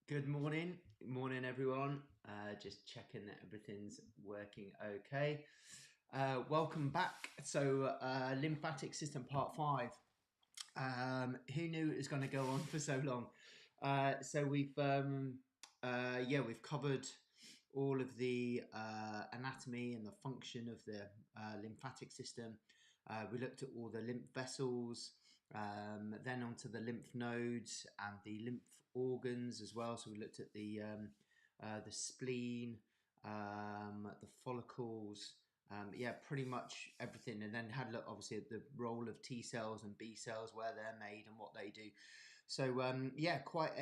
Good morning everyone. Just checking that everything's working okay. Welcome back. Lymphatic system part 5. Who knew it was going to go on for so long? We've covered all of the anatomy and the function of the lymphatic system. We looked at all the lymph vessels, then onto the lymph nodes and the lymph organs as well. So we looked at the spleen, the follicles. Pretty much everything, and then had a look obviously at the role of T cells and B cells, where they're made and what they do. So quite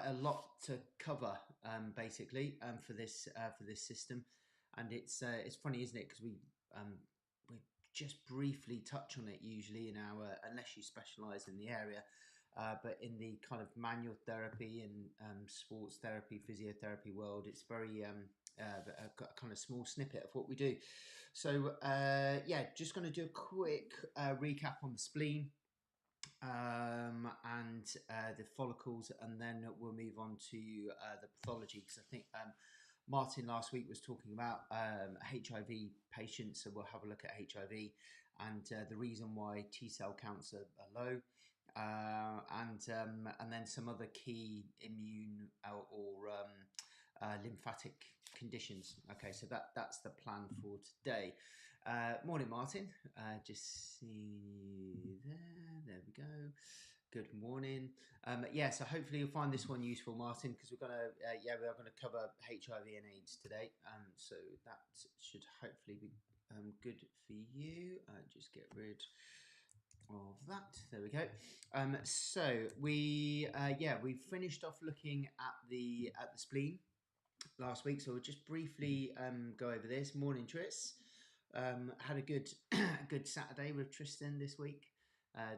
a lot to cover for this system, and it's funny, isn't it? Because we just briefly touch on it usually in our unless you specialise in the area. But in the kind of manual therapy and sports therapy, physiotherapy world, it's very a kind of small snippet of what we do. Just going to do a quick recap on the spleen and the follicles, and then we'll move on to the pathology, because I think Martin last week was talking about HIV patients, so we'll have a look at HIV and the reason why T cell counts are low, and then some other key immune or lymphatic conditions. Okay, so that's the plan for today. Morning, Martin. Just seeing you there. There we go. Good morning. So hopefully you'll find this one useful, Martin, because we are going to cover HIV and AIDS today. So that should hopefully be good for you. Just get rid of that. There we go. We finished off looking at the spleen last week, so we'll just briefly go over this. Morning, Tris. Had a good good Saturday with Tristan this week,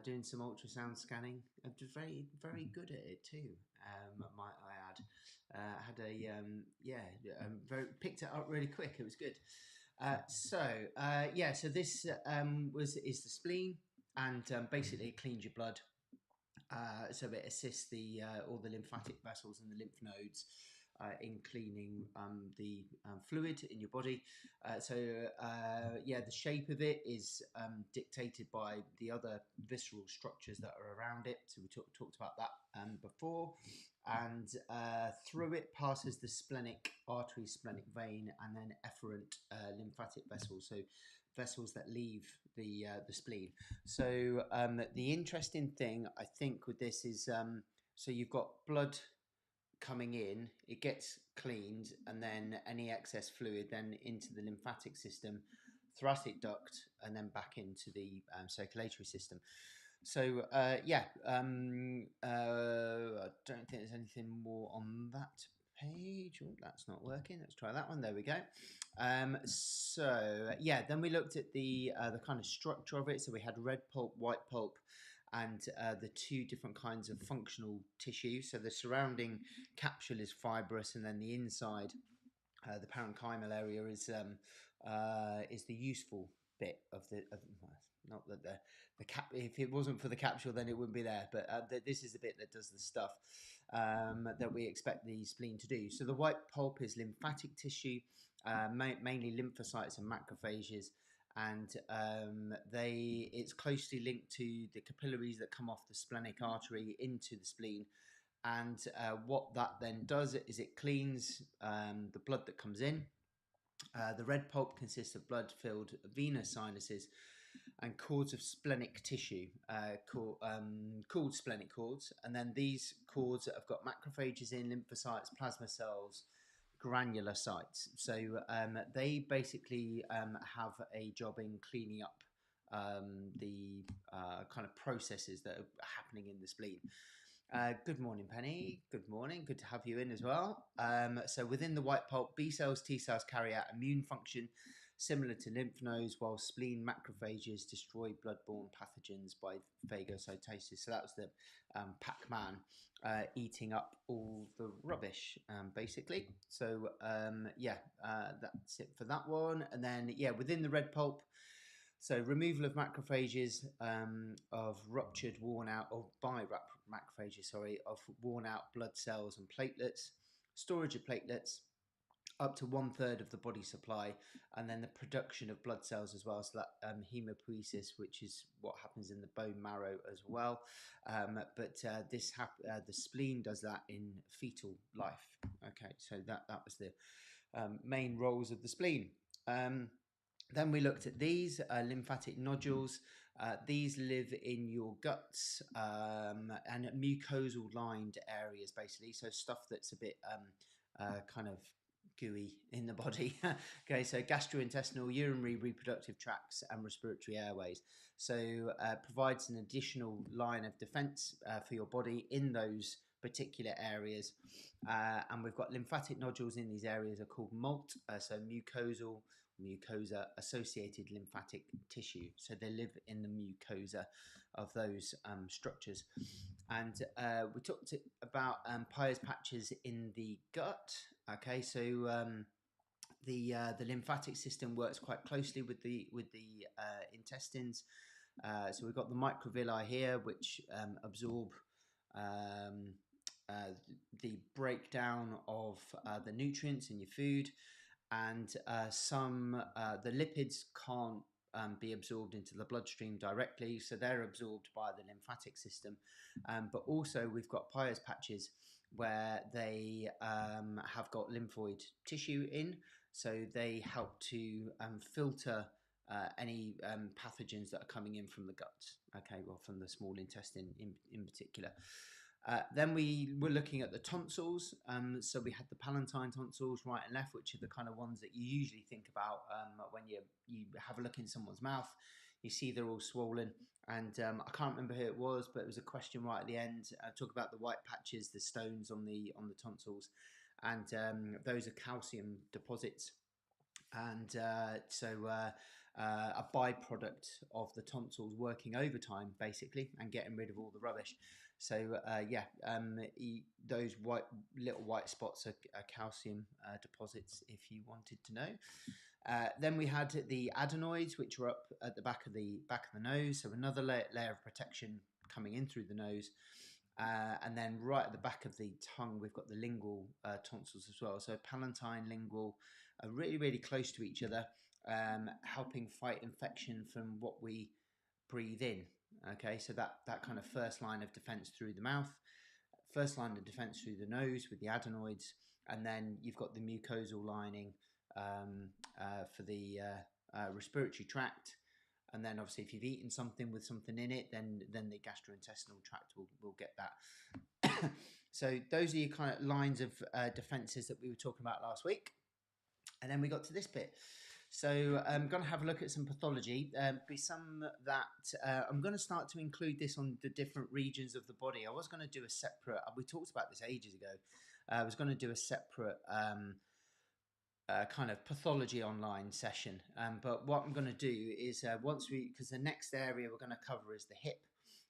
doing some ultrasound scanning. I'm just very good at it too. Might I add? Had a very picked it up really quick. It was good. So this is the spleen, and basically it cleans your blood. So it assists all the lymphatic vessels and the lymph nodes in cleaning the fluid in your body. The shape of it is dictated by the other visceral structures that are around it. So we talked about that before. And through it passes the splenic artery, splenic vein, and then efferent lymphatic vessels. So vessels that leave the spleen. So the interesting thing I think with this is so you've got blood coming in, it gets cleaned, and then any excess fluid then into the lymphatic system, thoracic duct, and then back into the circulatory system. So I don't think there's anything more on that page. Oh, that's not working. Let's try that one. There we go. Then we looked at the kind of structure of it. So we had red pulp, white pulp, and the two different kinds of functional tissue. So the surrounding capsule is fibrous, and then the inside, the parenchymal area, is the useful bit of not that the cap. If it wasn't for the capsule, then it wouldn't be there. But this is the bit that does the stuff that we expect the spleen to do. So the white pulp is lymphatic tissue, mainly lymphocytes and macrophages. And it's closely linked to the capillaries that come off the splenic artery into the spleen. And what that then does is it cleans the blood that comes in. The red pulp consists of blood-filled venous sinuses and cords of splenic tissue called splenic cords. And then these cords have got macrophages in, lymphocytes, plasma cells, granulocytes. So they basically have a job in cleaning up the kind of processes that are happening in the spleen. Good morning, Penny. Good morning. Good to have you in as well. So within the white pulp, B cells, T cells carry out immune function similar to lymph nodes, while spleen macrophages destroy blood-borne pathogens by phagocytosis. So that was the Pac-Man eating up all the rubbish, basically. So that's it for that one. And then within the red pulp, so removal of macrophages of ruptured, worn out, or by macrophages, sorry, of worn out blood cells and platelets, storage of platelets, up to 1/3 of the body supply, and then the production of blood cells as well. So that hemopoiesis, which is what happens in the bone marrow as well. The spleen does that in fetal life. Okay, so that was the main roles of the spleen. Then we looked at these lymphatic nodules. These live in your guts and mucosal lined areas, basically. So stuff that's a bit kind of gooey in the body. Okay, so gastrointestinal, urinary, reproductive tracts, and respiratory airways. So provides an additional line of defense for your body in those particular areas. And we've got lymphatic nodules in these areas are called MALT, so mucosa associated lymphatic tissue. So they live in the mucosa of those structures. And we talked about Peyer's patches in the gut. Okay, so the lymphatic system works quite closely with the intestines. So we've got the microvilli here, which absorb the breakdown of the nutrients in your food, and the lipids can't be absorbed into the bloodstream directly, so they're absorbed by the lymphatic system. But also we've got Peyer's patches where they have got lymphoid tissue in, so they help to filter any pathogens that are coming in from the gut, okay, well, from the small intestine in particular. Then we were looking at the tonsils. So we had the palatine tonsils, right and left, which are the kind of ones that you usually think about when you have a look in someone's mouth. You see they're all swollen, and I can't remember who it was, but it was a question right at the end. Talk about the white patches, the stones on the tonsils, and those are calcium deposits, and a byproduct of the tonsils working overtime, basically, and getting rid of all the rubbish. So those little white spots are calcium deposits, if you wanted to know. Then we had the adenoids, which were up at the back of the nose, so another layer of protection coming in through the nose. And then right at the back of the tongue, we've got the lingual tonsils as well. So palatine, lingual are really, really close to each other, helping fight infection from what we breathe in. Okay, so that kind of first line of defense through the mouth, first line of defense through the nose with the adenoids, and then you've got the mucosal lining for the respiratory tract. And then obviously if you've eaten something with something in it, then the gastrointestinal tract will get that. So those are your kind of lines of defenses that we were talking about last week. And then we got to this bit. So I'm going to have a look at some pathology. Be some that I'm going to start to include this on the different regions of the body. I was going to do a separate, we talked about this ages ago. I was going to do a separate kind of pathology online session. But what I'm going to do is because the next area we're going to cover is the hip.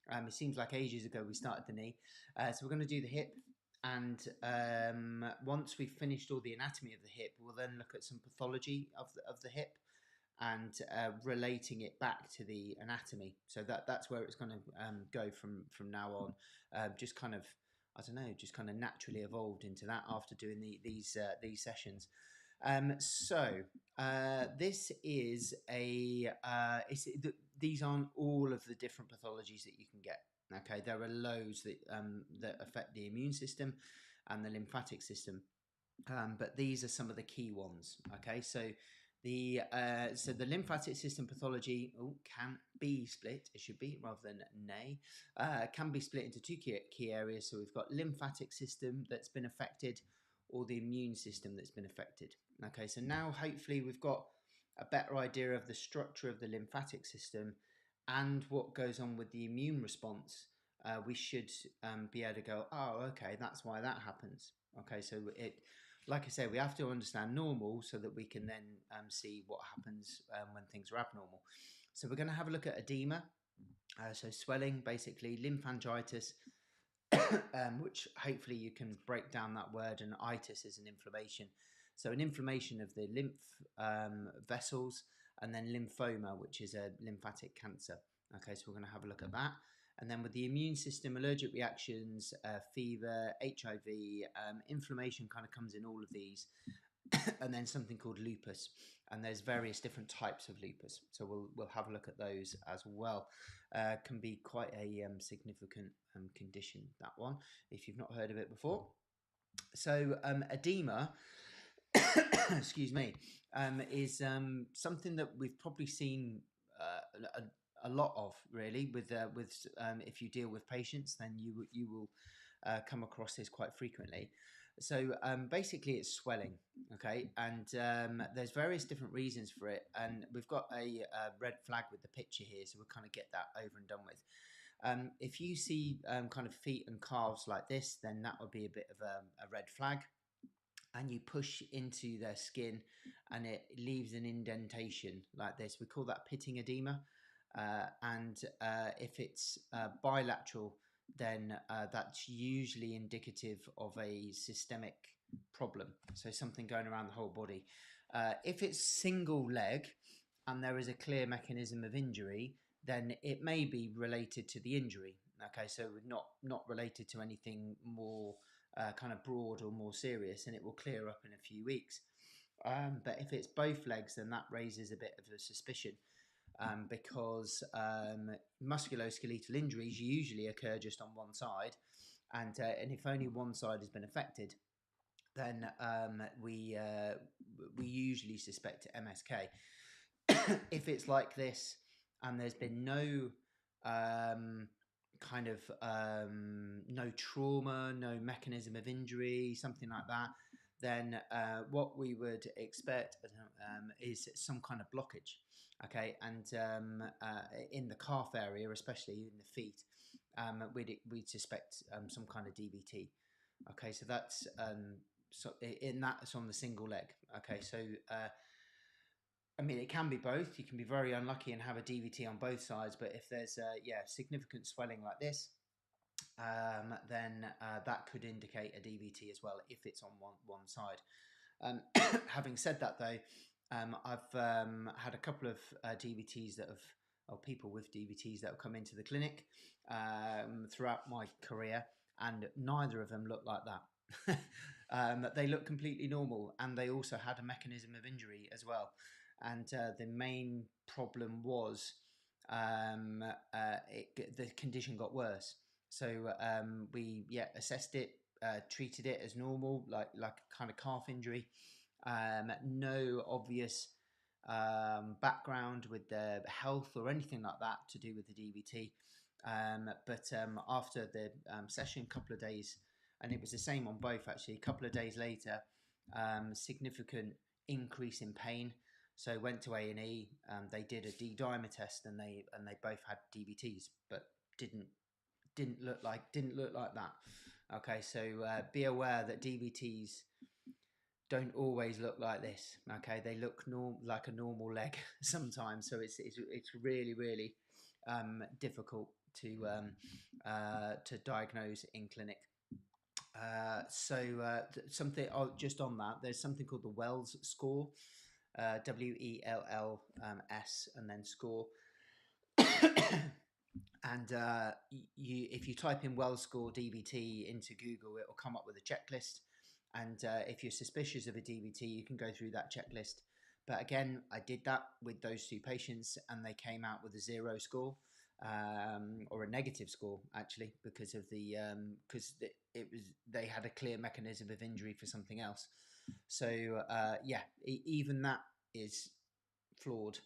It seems like ages ago we started the knee. So we're going to do the hip. And once we've finished all the anatomy of the hip, we'll then look at some pathology of the hip and relating it back to the anatomy. So that's where it's going to go from now on. Just kind of, I don't know, just kind of naturally evolved into that after doing these sessions. This is these aren't all of the different pathologies that you can get. Okay, there are loads that affect the immune system and the lymphatic system, but these are some of the key ones. Okay, so the lymphatic system pathology can be split. It should be rather than nay. Can be split into two key areas. So we've got lymphatic system that's been affected, or the immune system that's been affected. Okay, so now hopefully we've got a better idea of the structure of the lymphatic system and what goes on with the immune response. We should be able to go, oh, okay, that's why that happens. Okay, so like I say, we have to understand normal so that we can then see what happens when things are abnormal. So we're going to have a look at edema, so swelling, basically, lymphangitis, which hopefully you can break down that word, and itis is an inflammation. So an inflammation of the lymph vessels, and then lymphoma, which is a lymphatic cancer. Okay, so we're going to have a look at that. And then with the immune system, allergic reactions, fever, HIV, inflammation kind of comes in all of these. And then something called lupus, and there's various different types of lupus. So we'll have a look at those as well. Can be quite a significant condition, that one, if you've not heard of it before. So edema, excuse me, is something that we've probably seen a lot of, really, with if you deal with patients, then you will come across this quite frequently. So basically it's swelling, okay, and there's various different reasons for it, and we've got a red flag with the picture here, so we'll kind of get that over and done with. If you see kind of feet and calves like this, then that would be a bit of a red flag, and you push into their skin and it leaves an indentation like this. We call that pitting edema, and if it's bilateral, then that's usually indicative of a systemic problem, so something going around the whole body. If it's single leg and there is a clear mechanism of injury, then it may be related to the injury. Okay, so not related to anything more kind of broad or more serious, and it will clear up in a few weeks. But if it's both legs, then that raises a bit of a suspicion. Because musculoskeletal injuries usually occur just on one side, and if only one side has been affected, then we usually suspect MSK. If it's like this and there's been no kind of no trauma, no mechanism of injury, something like that, then what we would expect is some kind of blockage. Okay, and in the calf area, especially in the feet, we'd suspect some kind of DVT. Okay, so that's that's on the single leg. Okay, so I mean, it can be both. You can be very unlucky and have a DVT on both sides, but if there's significant swelling like this, then that could indicate a DVT as well if it's on one side. Having said that, though, I've had a couple of DVTs or people with DVTs that have come into the clinic throughout my career, and neither of them look like that. They look completely normal, and they also had a mechanism of injury as well. And the main problem was the condition got worse. So we assessed it, treated it as normal, like kind of calf injury. No obvious background with the health or anything like that to do with the DVT. But after the session, a couple of days, and it was the same on both actually, a couple of days later, significant increase in pain. So went to A&E. They did a D-dimer test, and they both had DVTs, but didn't look like that. Okay, so be aware that DVTs don't always look like this. Okay, they look like a normal leg sometimes, so it's really difficult to diagnose in clinic. Something just on that, there's something called the Wells score, WELL and then score. And if you type in Wells score DVT into Google, it will come up with a checklist. And if you're suspicious of a DVT, you can go through that checklist. But again, I did that with those two patients, and they came out with a 0 score, or a negative score actually, because of they had a clear mechanism of injury for something else. So even that is flawed,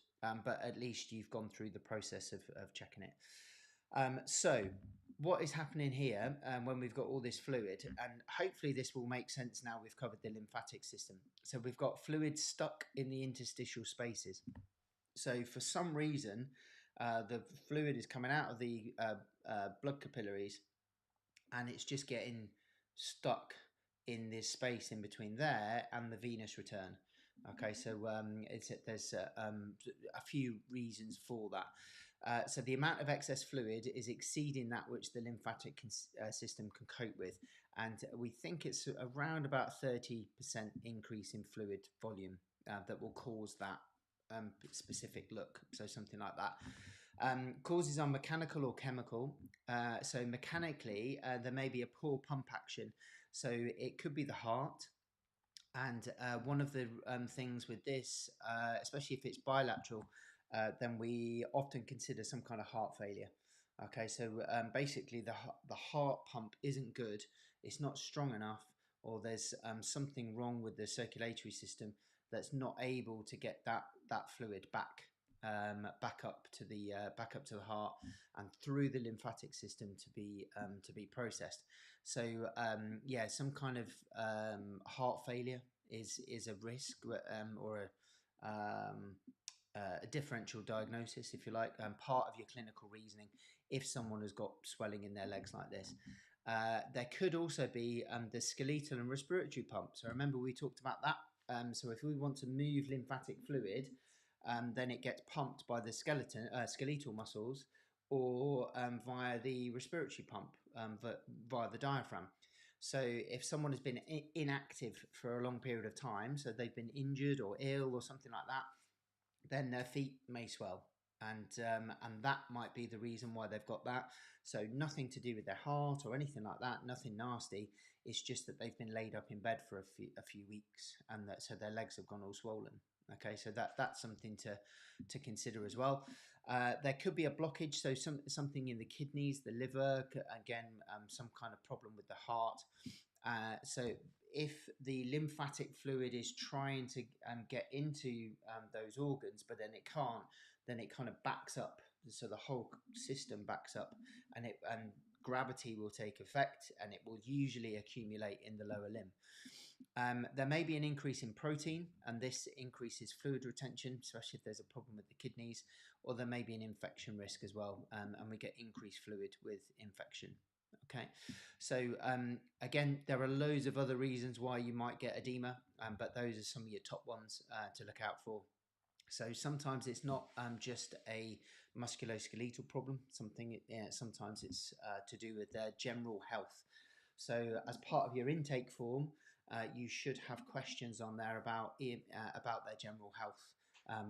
but at least you've gone through the process of checking it. So what is happening here when we've got all this fluid, and hopefully this will make sense now we've covered the lymphatic system. So we've got fluid stuck in the interstitial spaces. So for some reason, the fluid is coming out of the blood capillaries, and it's just getting stuck in this space in between there and the venous return. Okay, so there's a few reasons for that. So the amount of excess fluid is exceeding that which the lymphatic system can cope with, and we think it's around about 30% increase in fluid volume that will cause that specific look. So something like that. Causes are mechanical or chemical. So mechanically, there may be a poor pump action. So it could be the heart. And one of the things with this, especially if it's bilateral, then we often consider some kind of heart failure. Okay, so basically the heart pump isn't good, it's not strong enough, or there's something wrong with the circulatory system that's not able to get that fluid back up to the heart and through the lymphatic system to be processed. So yeah, some kind of heart failure is a risk, or a differential diagnosis, if you like, part of your clinical reasoning if someone has got swelling in their legs like this. There could also be the skeletal and respiratory pump. So remember we talked about that. So if we want to move lymphatic fluid, then it gets pumped by the skeletal muscles, or via the respiratory pump, via the diaphragm. So if someone has been inactive for a long period of time, so they've been injured or ill or something like that, then their feet may swell, and that might be the reason why they've got that. So nothing to do with their heart or anything like that, nothing nasty. It's just that they've been laid up in bed for a few weeks, and so their legs have gone all swollen. Okay, so that's something to consider as well. There could be a blockage, so something in the kidneys, the liver, again, some kind of problem with the heart. So if the lymphatic fluid is trying to get into those organs, but then it can't, then it kind of backs up. So the whole system backs up, and gravity will take effect, and it will usually accumulate in the lower limb. There may be an increase in protein, and this increases fluid retention, especially if there's a problem with the kidneys, or there may be an infection risk as well, and we get increased fluid with infection. Okay, so again, there are loads of other reasons why you might get edema, but those are some of your top ones to look out for. So sometimes it's not just a musculoskeletal problem. Sometimes it's to do with their general health. So as part of your intake form, you should have questions on there about their general health,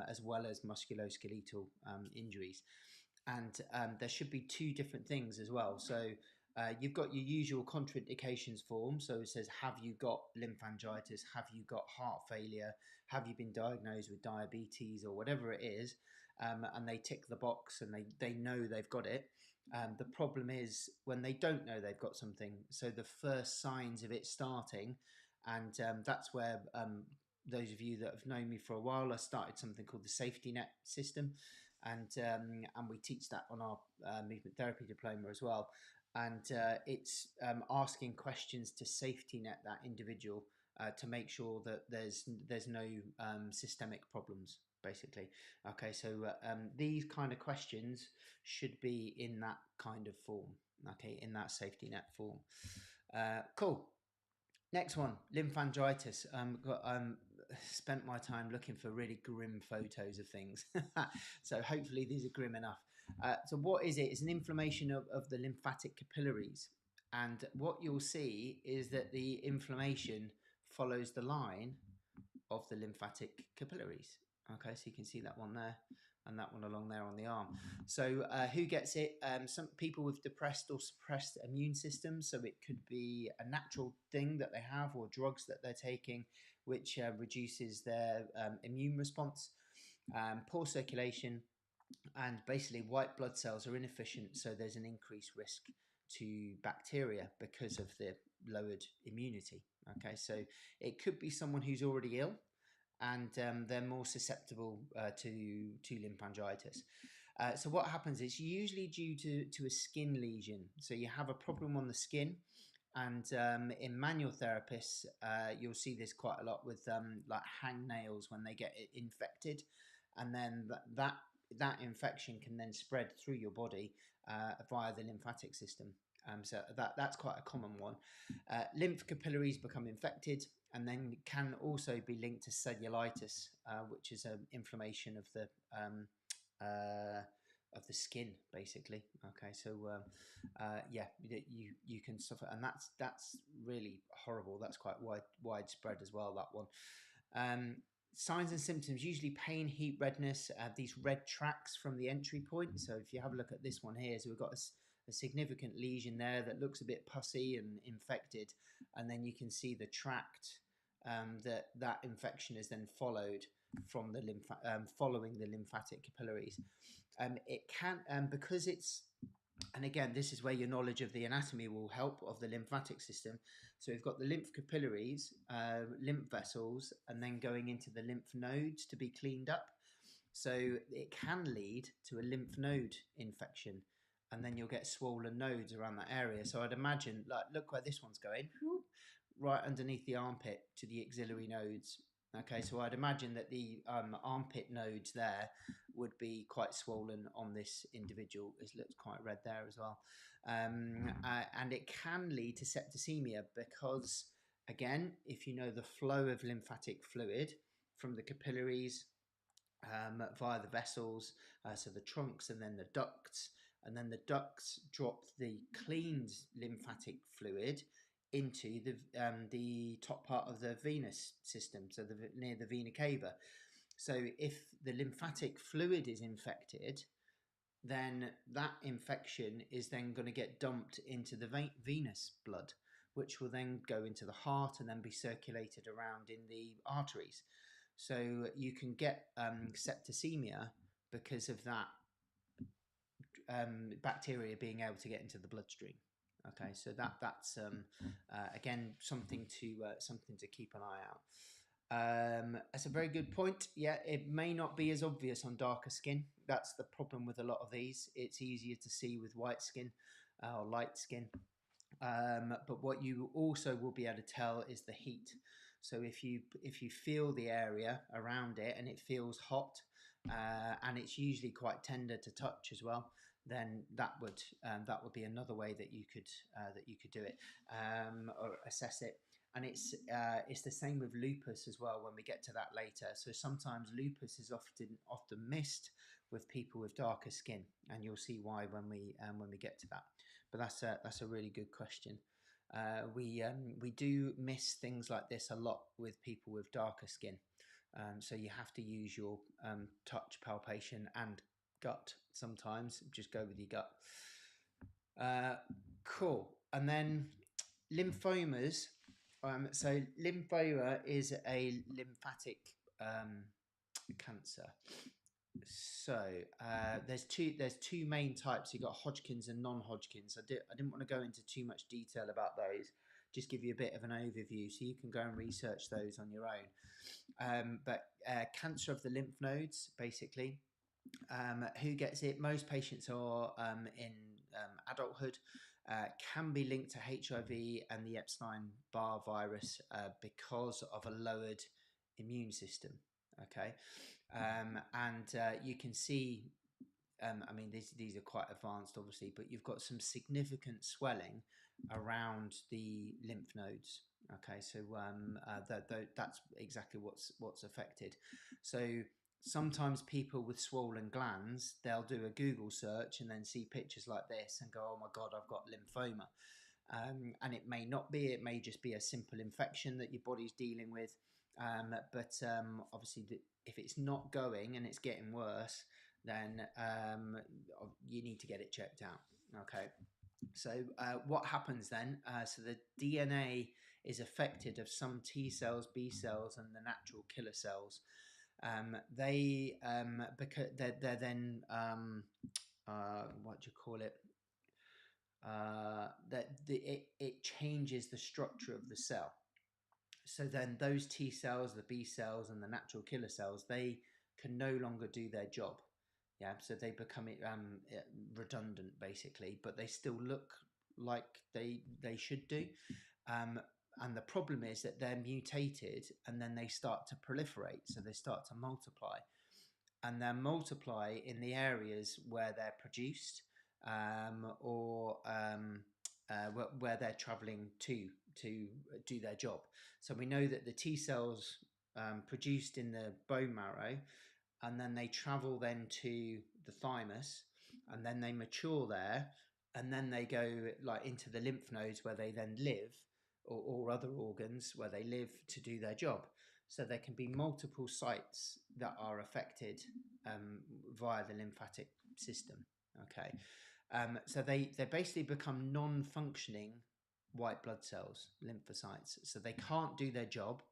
as well as musculoskeletal injuries. And there should be two different things as well. So you've got your usual contraindications form. So it says, have you got lymphangitis? Have you got heart failure? Have you been diagnosed with diabetes or whatever it is? And they tick the box and they know they've got it. The problem is when they don't know they've got something. So the first signs of it starting, and that's where those of you that have known me for a while, I started something called the safety net system. And we teach that on our movement therapy diploma as well. And it's asking questions to safety net that individual to make sure that there's no systemic problems, basically. Okay, so these kind of questions should be in that kind of form. Okay, in that safety net form. Cool. Next one, lymphangitis. Spent my time looking for really grim photos of things. So hopefully these are grim enough. So what is it? It's an inflammation of the lymphatic capillaries. And what you'll see is that the inflammation follows the line of the lymphatic capillaries. Okay, so you can see that one there and that one along there on the arm. So who gets it? Some people with depressed or suppressed immune systems. So it could be a natural thing that they have, or drugs that they're taking, which reduces their immune response. Poor circulation, and basically white blood cells are inefficient, so there's an increased risk to bacteria because of the lowered immunity. Okay, so it could be someone who's already ill, and they're more susceptible to lymphangitis. So what happens is usually due to a skin lesion. So you have a problem on the skin, and in manual therapists, you'll see this quite a lot with like hangnails when they get infected, and then that infection can then spread through your body via the lymphatic system. So that's quite a common one. Lymph capillaries become infected, and then can also be linked to cellulitis, which is an inflammation of the skin, basically. Okay, so yeah, you can suffer, and that's really horrible. That's quite widespread as well, that one. signs and symptoms, usually pain, heat, redness, these red tracks from the entry point. So if you have a look at this one here, so we've got a significant lesion there that looks a bit pussy and infected, and then you can see the tract that infection is then followed from the following the lymphatic capillaries. It can, because it's, and again, this is where your knowledge of the anatomy will help, of the lymphatic system. So we've got the lymph capillaries, lymph vessels, and then going into the lymph nodes to be cleaned up. So it can lead to a lymph node infection, and then you'll get swollen nodes around that area. So I'd imagine, like, look where this one's going, right underneath the armpit to the axillary nodes. Okay, so I'd imagine that the armpit nodes there would be quite swollen on this individual. It looks quite red there as well. And it can lead to septicemia because, again, if you know the flow of lymphatic fluid from the capillaries via the vessels, so the trunks and then the ducts, and then the ducts drop the cleaned lymphatic fluid into the top part of the venous system, so near the vena cava. So if the lymphatic fluid is infected, then that infection is then going to get dumped into the venous blood, which will then go into the heart and then be circulated around in the arteries. So you can get septicemia because of that bacteria being able to get into the bloodstream. Okay, so that's again something to keep an eye out. That's a very good point. Yeah, it may not be as obvious on darker skin. That's the problem with a lot of these. It's easier to see with white skin or light skin. But what you also will be able to tell is the heat. So if you feel the area around it and it feels hot, and it's usually quite tender to touch as well, then that would be another way that you could do it or assess it. And it's the same with lupus as well when we get to that later. So sometimes lupus is often missed with people with darker skin, and you'll see why when we get to that. But that's a really good question. We do miss things like this a lot with people with darker skin. So you have to use your touch, palpation, and gut sometimes. Just go with your gut. Cool. And then lymphomas. So lymphoma is a lymphatic cancer. So there's two main types. You've got Hodgkin's and non-Hodgkin's. I didn't want to go into too much detail about those. Just give you a bit of an overview, so you can go and research those on your own. But cancer of the lymph nodes, basically. Who gets it? Most patients are in adulthood. Can be linked to HIV and the Epstein-Barr virus because of a lowered immune system. Okay, and you can see. I mean, these are quite advanced, obviously, but you've got some significant swelling around the lymph nodes. Okay, so that's exactly what's affected. So sometimes people with swollen glands, they'll do a Google search and then see pictures like this and go, "Oh my God, I've got lymphoma," and it may not be. It may just be a simple infection that your body's dealing with. But obviously, if it's not going and it's getting worse, then you need to get it checked out. Okay. So what happens then? So the DNA is affected of some T cells, B cells, and the natural killer cells. Because they're then what do you call it? It changes the structure of the cell. So then those T cells, the B cells, and the natural killer cells, they can no longer do their job. Yeah, so they become redundant basically, but they still look like they should do. And the problem is that they're mutated, and then they start to proliferate. So they start to multiply, and they multiply in the areas where they're produced, or where they're traveling to do their job. So we know that the T cells produced in the bone marrow, and then they travel then to the thymus, and then they mature there, and then they go like into the lymph nodes where they then live, or other organs where they live to do their job. So there can be multiple sites that are affected via the lymphatic system. Okay, so they basically become non-functioning white blood cells, lymphocytes. So they can't do their job,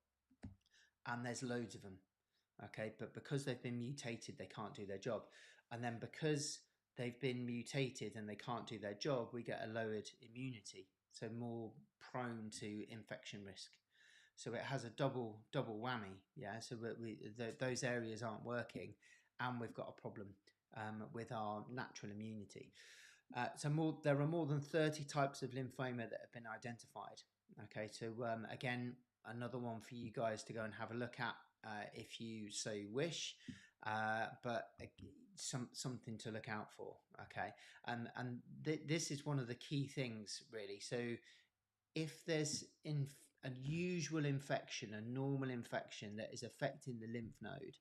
and there's loads of them. Okay, but because they've been mutated, they can't do their job, and then because they've been mutated and they can't do their job, we get a lowered immunity, so more prone to infection risk. So it has a double whammy. Yeah, so those areas aren't working, and we've got a problem with our natural immunity. There are more than 30 types of lymphoma that have been identified. Okay, so again, another one for you guys to go and have a look at if you so wish, but something to look out for. Okay, and this is one of the key things, really. So if there's unusual infection, a normal infection that is affecting the lymph node,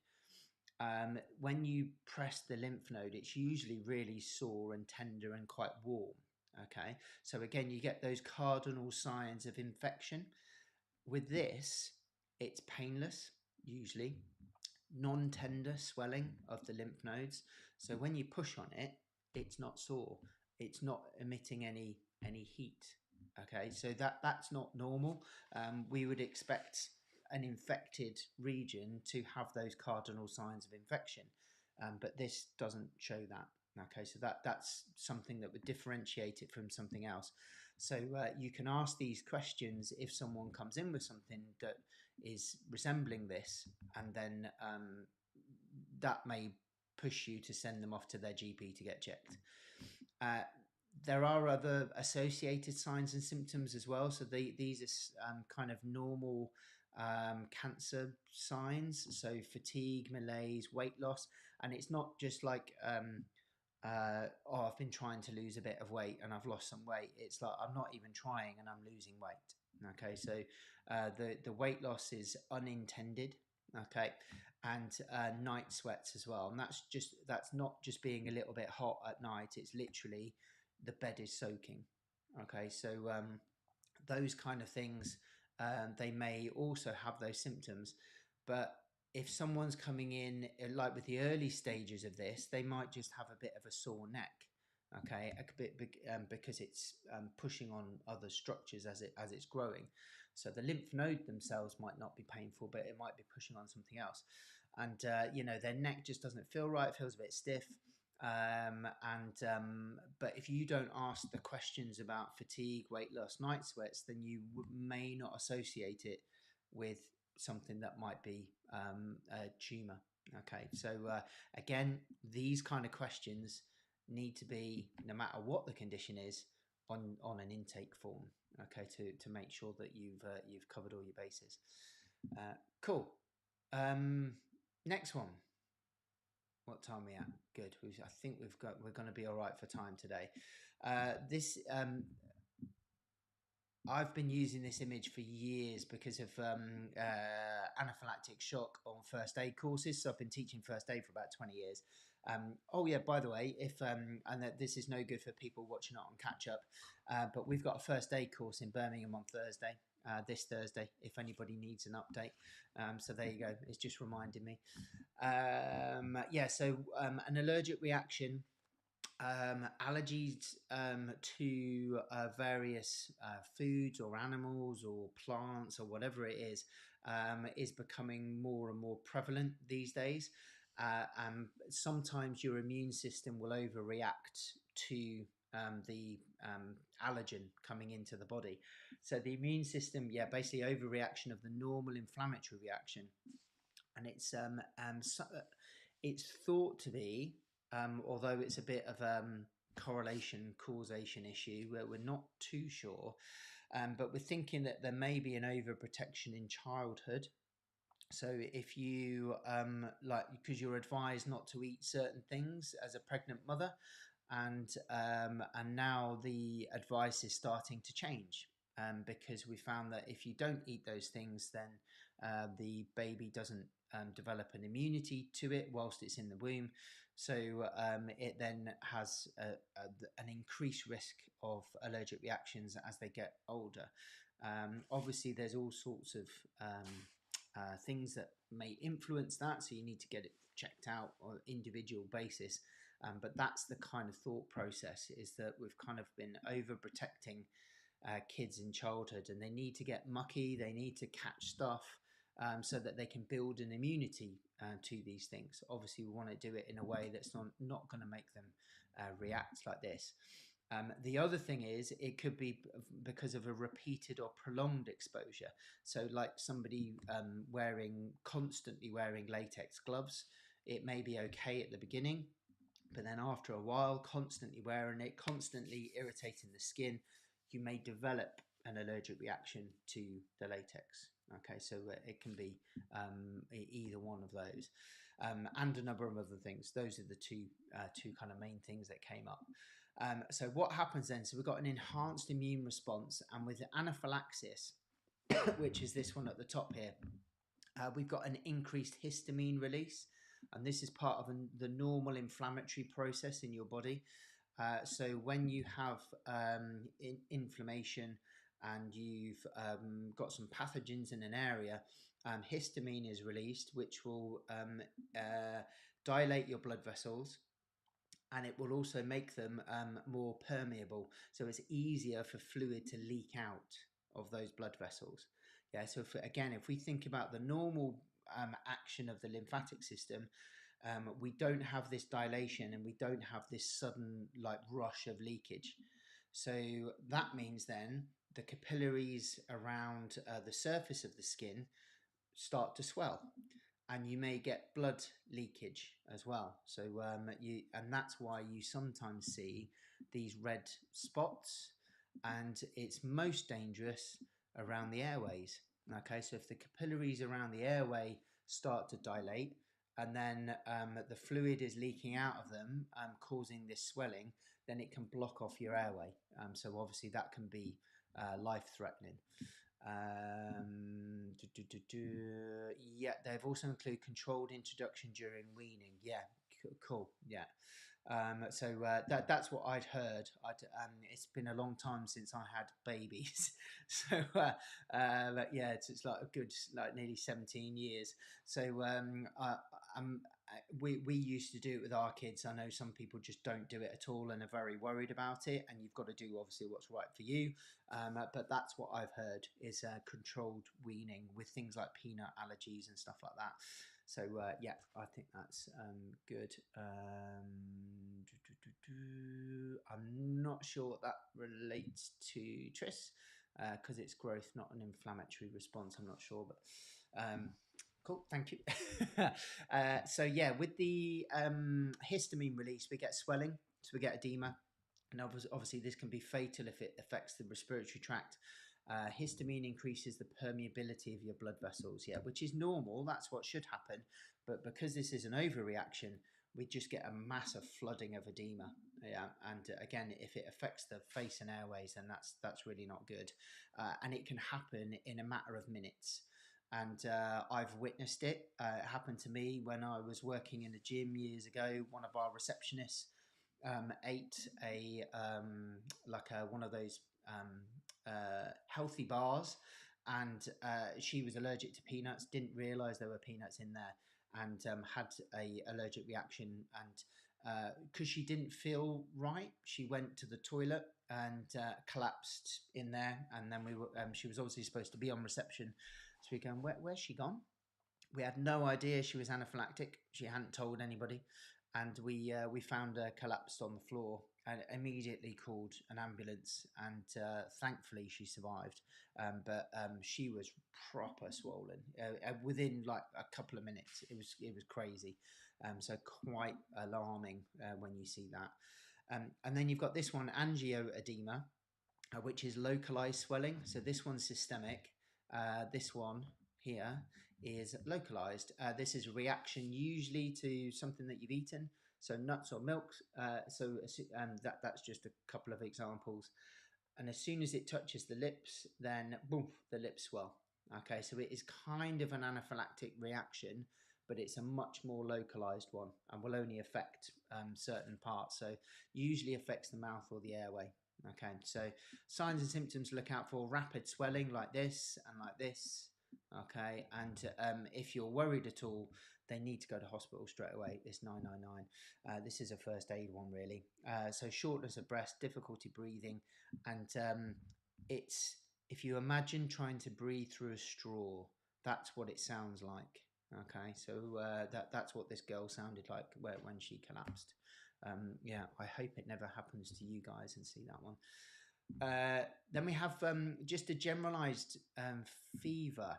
when you press the lymph node, it's usually really sore and tender and quite warm. Okay, so again, you get those cardinal signs of infection. With this, it's painless, usually non-tender swelling of the lymph nodes. So when you push on it, it's not sore. It's not emitting any heat. Okay, so that's not normal. We would expect an infected region to have those cardinal signs of infection, but this doesn't show that. Okay, so that's something that would differentiate it from something else. So you can ask these questions if someone comes in with something that is resembling this, and then that may push you to send them off to their GP to get checked. There are other associated signs and symptoms as well. So these are kind of normal cancer signs. So fatigue, malaise, weight loss. And it's not just like, I've been trying to lose a bit of weight and I've lost some weight. It's like, I'm not even trying and I'm losing weight. Okay, so the weight loss is unintended. Okay, and night sweats as well. And that's not just being a little bit hot at night. It's literally the bed is soaking. Okay, so those kind of things, they may also have those symptoms. But if someone's coming in like with the early stages of this, they might just have a bit of a sore neck. Okay, because it's pushing on other structures as it's growing. So the lymph node themselves might not be painful, but it might be pushing on something else. And their neck just doesn't feel right; it feels a bit stiff. But if you don't ask the questions about fatigue, weight loss, night sweats, then you may not associate it with something that might be a tumor. Okay, so again, these kind of questions need to be, no matter what the condition is, on an intake form. Okay, to make sure that you've covered all your bases. Cool. Next one. What time are we at? Good. I think we're going to be all right for time today. I've been using this image for years because of anaphylactic shock on first aid courses. So I've been teaching first aid for about 20 years. Oh yeah, by the way, this is no good for people watching it on catch up, but we've got a first aid course in Birmingham on Thursday. This Thursday, if anybody needs an update. So there you go. It's just reminding me. So an allergic reaction, allergies to various foods or animals or plants or whatever it is becoming more and more prevalent these days. And sometimes your immune system will overreact to the allergen coming into the body. So the immune system, basically overreaction of the normal inflammatory reaction, and it's thought to be, although it's a bit of correlation causation issue where we're not too sure, but we're thinking that there may be an overprotection in childhood. So if you because you're advised not to eat certain things as a pregnant mother, and now the advice is starting to change, because we found that if you don't eat those things, then the baby doesn't develop an immunity to it whilst it's in the womb. So it then has an increased risk of allergic reactions as they get older. Obviously, there's all sorts of things that may influence that, so you need to get it checked out on an individual basis. But that's the kind of thought process, is that we've kind of been overprotecting kids in childhood, and they need to get mucky, they need to catch stuff, so that they can build an immunity to these things. Obviously, we want to do it in a way that's not going to make them react like this. The other thing is, it could be because of a repeated or prolonged exposure. So like somebody constantly wearing latex gloves, it may be okay at the beginning, but then after a while, constantly wearing it, constantly irritating the skin, you may develop an allergic reaction to the latex. Okay, so it can be either one of those, and a number of other things. Those are the two kind of main things that came up. So what happens then? So we've got an enhanced immune response, and with anaphylaxis, which is this one at the top here, we've got an increased histamine release, and this is part of the normal inflammatory process in your body. So when you have inflammation and you've got some pathogens in an area, histamine is released, which will dilate your blood vessels, and it will also make them more permeable. So it's easier for fluid to leak out of those blood vessels. Yeah, so if we think about the normal action of the lymphatic system, we don't have this dilation, and we don't have this sudden like rush of leakage. So that means then the capillaries around the surface of the skin start to swell, and you may get blood leakage as well. So and that's why you sometimes see these red spots, and it's most dangerous around the airways. Okay, so if the capillaries around the airway start to dilate, and then the fluid is leaking out of them, causing this swelling, then it can block off your airway. So obviously that can be life-threatening. Yeah, they've also included controlled introduction during weaning. Yeah, cool. Yeah. So that's what I'd heard. It's been a long time since I had babies, so but yeah, it's like a good nearly 17 years. So we used to do it with our kids. I know some people just don't do it at all and are very worried about it, and you've got to do obviously what's right for you. But that's what I've heard is controlled weaning with things like peanut allergies and stuff like that. So yeah, I think that's good. I'm not sure what that relates to, Tris, because it's growth, not an inflammatory response. I'm not sure, but cool, thank you. So yeah, with the histamine release, we get swelling, so we get edema, and obviously this can be fatal if it affects the respiratory tract. Histamine increases the permeability of your blood vessels, yeah, which is normal. That's what should happen. But because this is an overreaction, we just get a massive flooding of edema. Yeah, and again, if it affects the face and airways, then that's really not good. And it can happen in a matter of minutes. And I've witnessed it. It happened to me when I was working in a gym years ago. One of our receptionists ate one of those healthy bars, and she was allergic to peanuts, didn't realize there were peanuts in there, and had a allergic reaction. And because she didn't feel right, she went to the toilet and collapsed in there. And then she was obviously supposed to be on reception, so we're going, where's she gone? We had no idea she was anaphylactic. She hadn't told anybody, and we found her collapsed on the floor, and immediately called an ambulance, and thankfully she survived. But she was proper swollen within like a couple of minutes. It was crazy. So quite alarming when you see that. And then you've got this one, angioedema, which is localized swelling. So this one's systemic. This one here is localized. This is a reaction usually to something that you've eaten, so nuts or milk. That's just a couple of examples. And as soon as it touches the lips, then boom, the lips swell. Okay, so it is kind of an anaphylactic reaction, but it's a much more localized one and will only affect certain parts. So usually affects the mouth or the airway. Okay, so signs and symptoms to look out for: rapid swelling like this and like this. Okay, and if you're worried at all, they need to go to hospital straight away. It's 999. This is a first aid one, really. So shortness of breath, difficulty breathing, and it's, if you imagine trying to breathe through a straw, that's what it sounds like. Okay, so that's what this girl sounded like when she collapsed. Yeah, I hope it never happens to you guys and see that one. Then we have just a generalized fever.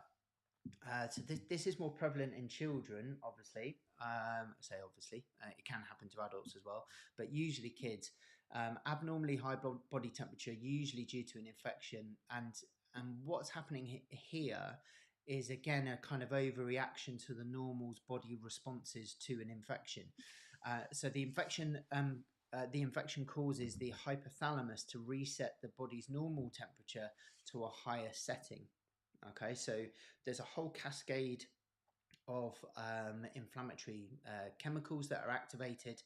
So this is more prevalent in children, obviously. It can happen to adults as well, but usually kids. Abnormally high body temperature, usually due to an infection, and what's happening here is again a kind of overreaction to the normal's body responses to an infection. So the infection causes the hypothalamus to reset the body's normal temperature to a higher setting. Okay, so there's a whole cascade of inflammatory chemicals that are activated,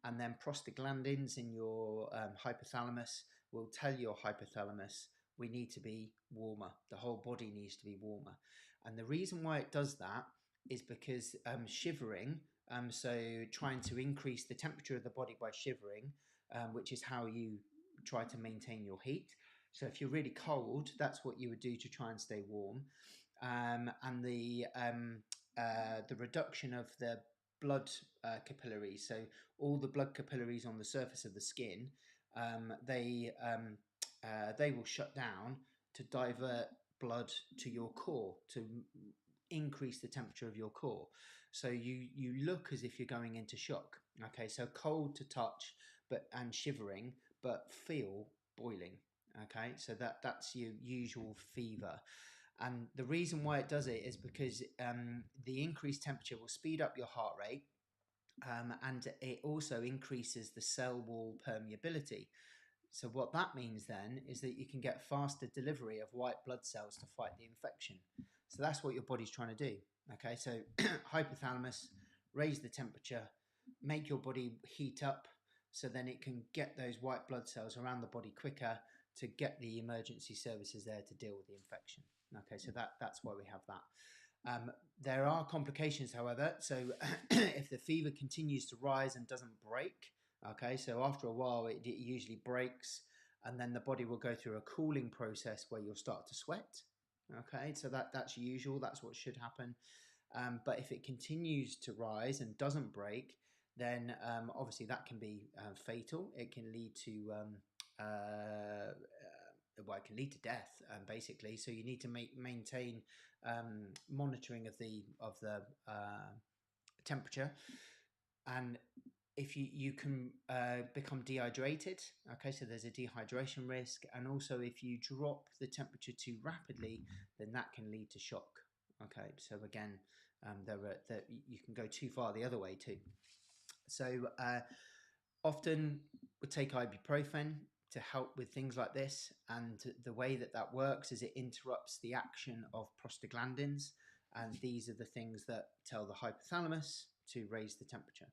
and then prostaglandins in your hypothalamus will tell your hypothalamus, we need to be warmer. The whole body needs to be warmer. And the reason why it does that is because shivering, so trying to increase the temperature of the body by shivering, which is how you try to maintain your heat. So if you're really cold, that's what you would do to try and stay warm. And the reduction of the blood capillaries, so all the blood capillaries on the surface of the skin, they will shut down to divert blood to your core, to increase the temperature of your core. So you look as if you're going into shock. Okay, so cold to touch, and shivering, but feel boiling. Okay, so that's your usual fever. And the reason why it does it is because the increased temperature will speed up your heart rate, and it also increases the cell wall permeability. So what that means then is that you can get faster delivery of white blood cells to fight the infection. So that's what your body's trying to do. Okay, so hypothalamus, raise the temperature, make your body heat up, so then it can get those white blood cells around the body quicker to get the emergency services there to deal with the infection. Okay, so that's why we have that. There are complications, however. So if the fever continues to rise and doesn't break, okay, so after a while it usually breaks, and then the body will go through a cooling process where you'll start to sweat. Okay, so that's usual. That's what should happen. But if it continues to rise and doesn't break, then obviously that can be fatal. It can lead to it can lead to death, basically. So you need to maintain monitoring of the temperature, and if you can become dehydrated. Okay, so there's a dehydration risk, and also if you drop the temperature too rapidly, then that can lead to shock. Okay, so again, you can go too far the other way too. So often we take ibuprofen to help with things like this, and the way that works is it interrupts the action of prostaglandins, and these are the things that tell the hypothalamus to raise the temperature.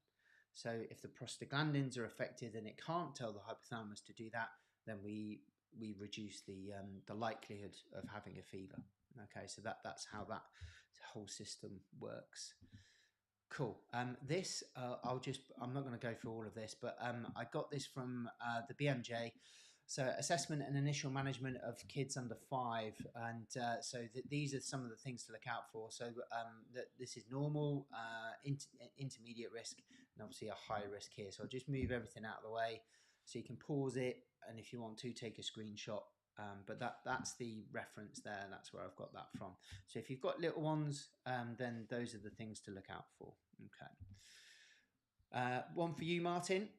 So if the prostaglandins are affected and it can't tell the hypothalamus to do that, then we reduce the likelihood of having a fever. Okay, so that's how that whole system works. Cool. I'm not going to go through all of this, but I got this from the BMJ. So assessment and initial management of kids under 5, and these are some of the things to look out for. So this is normal, intermediate risk, and obviously a high risk here. So I'll just move everything out of the way, so you can pause it, and if you want to, take a screenshot. But that's the reference there. That's where I've got that from. So if you've got little ones, then those are the things to look out for. Okay. One for you, Martin.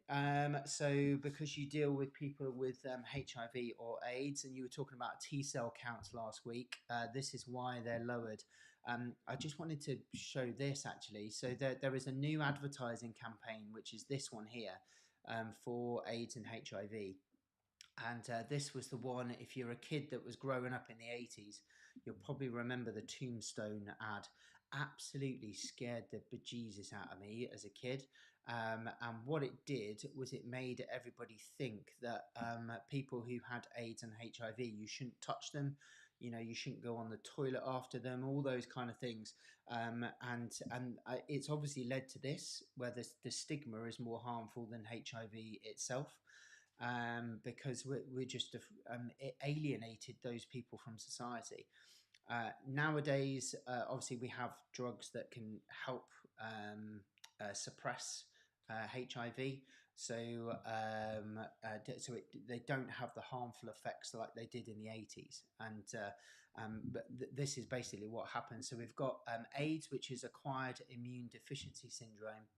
So because you deal with people with HIV or AIDS, and you were talking about T cell counts last week, this is why they're lowered. I just wanted to show this actually. So there is a new advertising campaign, which is this one here, for AIDS and HIV. And this was the one, if you're a kid that was growing up in the 80s, you'll probably remember the Tombstone ad. Absolutely scared the bejesus out of me as a kid. And what it did was it made everybody think that people who had AIDS and HIV, you shouldn't touch them, you shouldn't go on the toilet after them, all those kind of things. And it's obviously led to this, where the stigma is more harmful than HIV itself, because we're just alienated those people from society. Nowadays, obviously, we have drugs that can help suppress HIV. So, they don't have the harmful effects like they did in the 80s. But this is basically what happens. So we've got AIDS, which is acquired immune deficiency syndrome,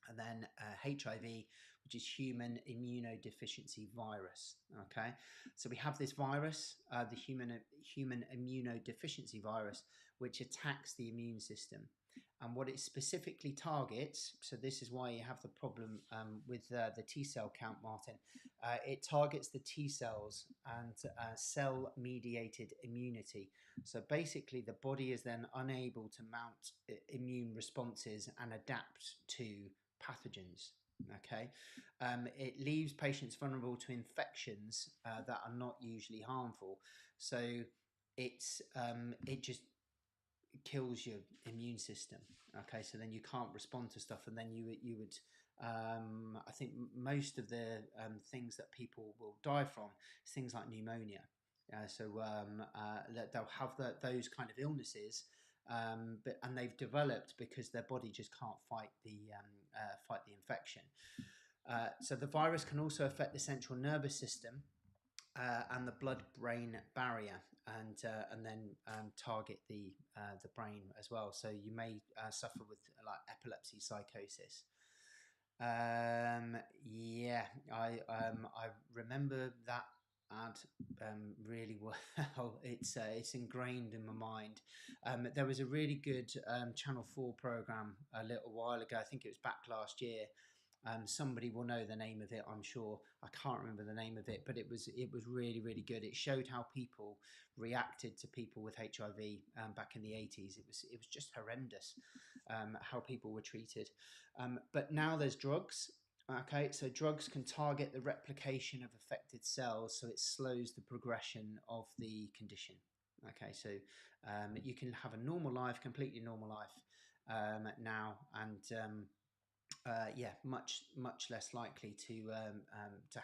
and then HIV, which is human immunodeficiency virus. Okay, so we have this virus, the human immunodeficiency virus, which attacks the immune system. And what it specifically targets, so this is why you have the problem with the T cell count, Martin. It targets the T cells and cell mediated immunity. So basically, the body is then unable to mount immune responses and adapt to pathogens. Okay, it leaves patients vulnerable to infections that are not usually harmful. So it just kills your immune system. Okay, so then you can't respond to stuff, and then you would I think most of the things that people will die from is things like pneumonia. They'll have those kind of illnesses, and they've developed because their body just can't fight the infection. So the virus can also affect the central nervous system and the blood-brain barrier, and then target the brain as well. So you may suffer with like epilepsy, psychosis. Yeah, I remember that ad really well. It's ingrained in my mind. There was a really good Channel 4 program a little while ago. I think it was back last year. Somebody will know the name of it, I'm sure. I can't remember the name of it, but it was really, really good. It showed how people reacted to people with HIV back in the 80s. It was just horrendous how people were treated. But now there's drugs. Okay, so drugs can target the replication of affected cells, so it slows the progression of the condition. Okay, so you can have a normal life, completely normal life now, and yeah, much less likely to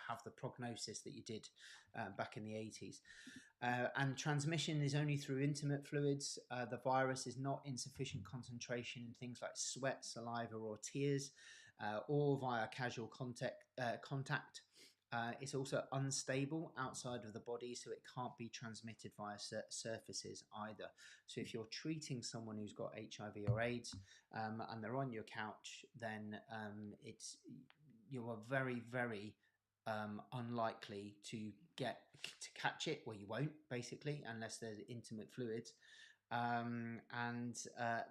have the prognosis that you did back in the 80s. And transmission is only through intimate fluids. The virus is not in sufficient concentration in things like sweat, saliva, or tears, or via casual contact. It's also unstable outside of the body, so it can't be transmitted via surfaces either. So if you're treating someone who's got HIV or AIDS and they're on your couch, then you are very, very unlikely to catch it. Well, you won't, basically, unless there's intimate fluids. And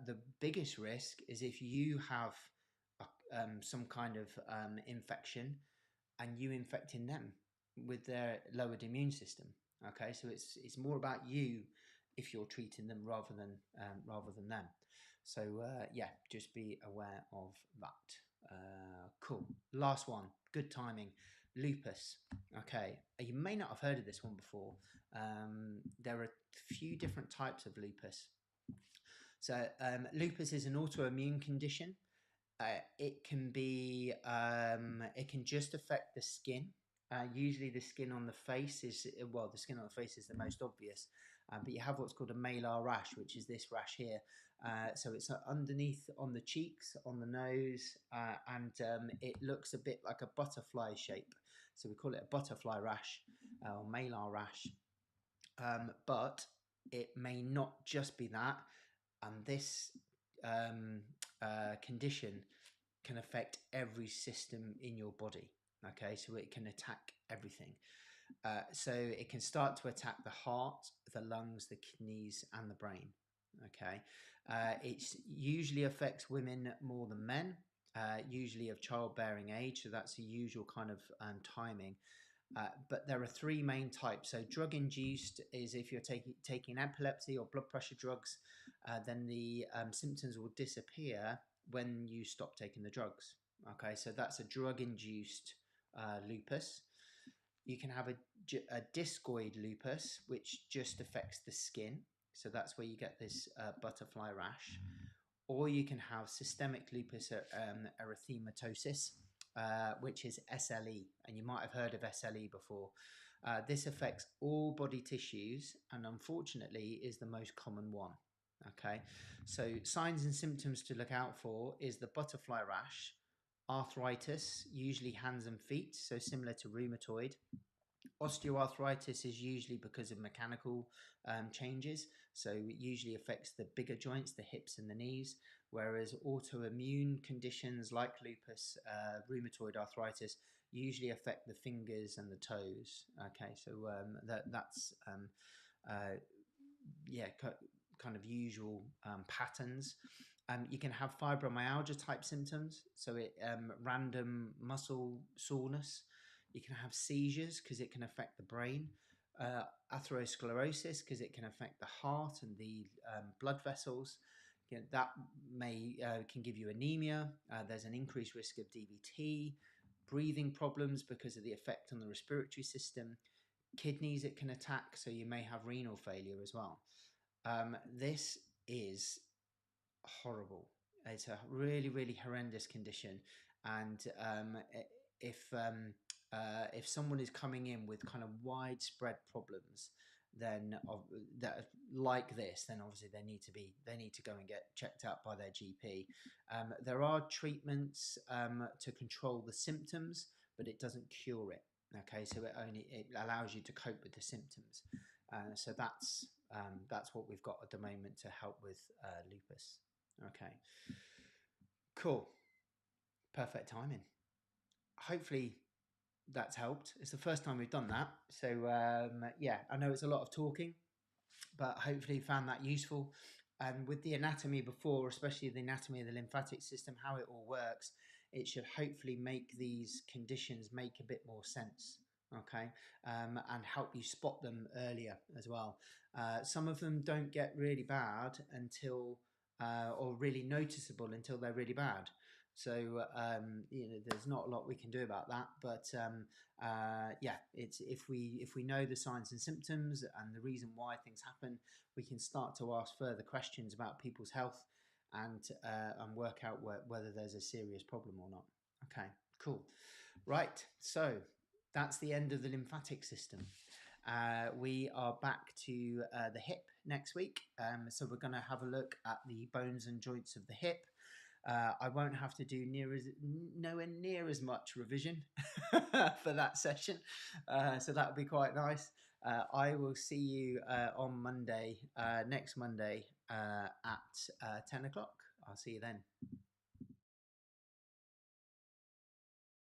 the biggest risk is if you have some kind of infection and you infecting them with their lowered immune system. Okay, so it's more about you if you're treating them rather than them. So yeah, just be aware of that. Cool. Last one. Good timing. Lupus. Okay, you may not have heard of this one before. There are a few different types of lupus. So lupus is an autoimmune condition. It can just affect the skin. Usually the skin on the face is the most obvious, but you have what's called a malar rash, which is this rash here. So it's underneath on the cheeks, on the nose, and it looks a bit like a butterfly shape. So we call it a butterfly rash or malar rash. But it may not just be that, and this condition can affect every system in your body. Okay, so it can attack everything. So it can start to attack the heart, the lungs, the kidneys, and the brain. Okay, it usually affects women more than men, usually of childbearing age. So that's the usual kind of timing. But there are three main types. So drug-induced is if you're taking epilepsy or blood pressure drugs, then the symptoms will disappear when you stop taking the drugs. Okay, so that's a drug-induced lupus. You can have a discoid lupus, which just affects the skin. So that's where you get this butterfly rash. Or you can have systemic lupus erythematosus, which is SLE. And you might have heard of SLE before. This affects all body tissues and unfortunately is the most common one. Okay, so signs and symptoms to look out for is the butterfly rash, arthritis, usually hands and feet, so similar to rheumatoid. Osteoarthritis is usually because of mechanical changes, so it usually affects the bigger joints, the hips and the knees, whereas autoimmune conditions like lupus, rheumatoid arthritis usually affect the fingers and the toes. Okay, so that's yeah, kind of usual patterns. You can have fibromyalgia type symptoms, so random muscle soreness. You can have seizures because it can affect the brain. Atherosclerosis because it can affect the heart and the blood vessels. That can give you anemia. There's an increased risk of DVT, breathing problems because of the effect on the respiratory system. Kidneys it can attack, so you may have renal failure as well. This is horrible. It's a really, really horrendous condition, and if someone is coming in with kind of widespread problems, then that like this, then obviously they need to go and get checked out by their GP. There are treatments to control the symptoms, but it doesn't cure it. Okay, so it allows you to cope with the symptoms. So that's what we've got at the moment to help with lupus. Okay, cool, perfect timing. Hopefully that's helped. It's the first time we've done that, so yeah, I know it's a lot of talking, but hopefully you found that useful. And with the anatomy before, especially the anatomy of the lymphatic system, how it all works, it should hopefully make these conditions make a bit more sense. Okay, and help you spot them earlier as well. Some of them don't get really bad until or really noticeable until they're really bad. So there's not a lot we can do about that. But yeah, it's if we know the signs and symptoms and the reason why things happen, we can start to ask further questions about people's health and work out whether there's a serious problem or not. Okay, cool. Right, so that's the end of the lymphatic system. We are back to the hip next week. So we're going to have a look at the bones and joints of the hip. I won't have to do nowhere near as much revision for that session. So that'll be quite nice. I will see you on Monday, next Monday at 10 o'clock. I'll see you then.